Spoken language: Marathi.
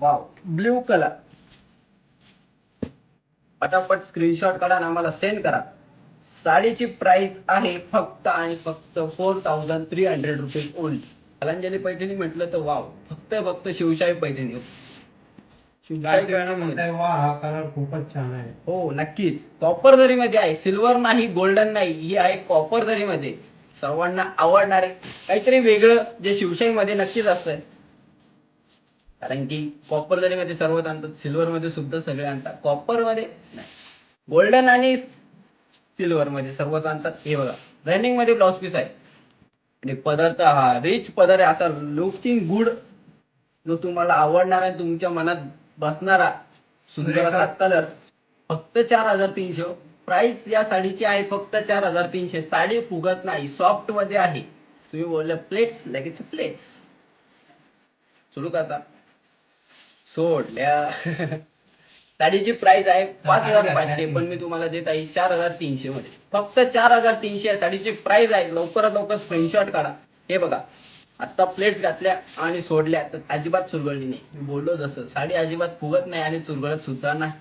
Wow, blue colour. पटापट स्क्रीनशॉट काढा आणि आम्हाला सेंड करा. साडीची प्राइस आहे फक्त आणि फक्त 4300 रुपीज ओनली. कलांजली पैठणी म्हटलं तर वाव, फक्त शिवशाही पैठणी. शिवशाही पैठणी वा, हा कलर खूपच छान आहे. हो नक्कीच. कॉपर जरी मध्ये आहे, सिल्वर नाही, गोल्डन नाही, ही आहे कॉपर जरी मध्ये. सर्वांना आवडणारे काहीतरी वेगळं जे शिवशाही मध्ये नक्कीच असतंय. कारण की कॉपर जरी मध्ये सर्वच आणतात, सिल्वर मध्ये सुद्धा सगळे आणतात, कॉपर मध्ये नाही, गोल्डन आणि सिल्वर मध्ये सर्वच आणतात. हे बघा, रनिंग मध्ये ब्लाउज पीस आहे आणि पदर तर हा रिच पदर आहे, असा लुकिंग गुड, जो तुम्हाला आवडणार आहे, तुमच्या मनात बसणारा सुंदर असा कलर. फक्त 4300. प्राइस या साडीची आहे फक्त 4300. साडी फुगत नाही, सॉफ्ट मध्ये आहे. तुम्ही बोलले प्लेट्स, लगेच प्लेट्स. सोडू का आता? सोडल्या. साडीची प्राइस आहे 5500, पण मी तुम्हाला देत आहे 4300 मध्ये. फक्त 4300 या साडीची प्राइस आहे. लवकरात लवकर स्क्रीनशॉट काढा. हे बघा, आता प्लेट्स घातल्या आणि सोडल्या तर अजिबात चुरगळली नाही. मी बोललो जसं, साडी अजिबात फुगत नाही आणि चुरगळत सुद्धा नाही.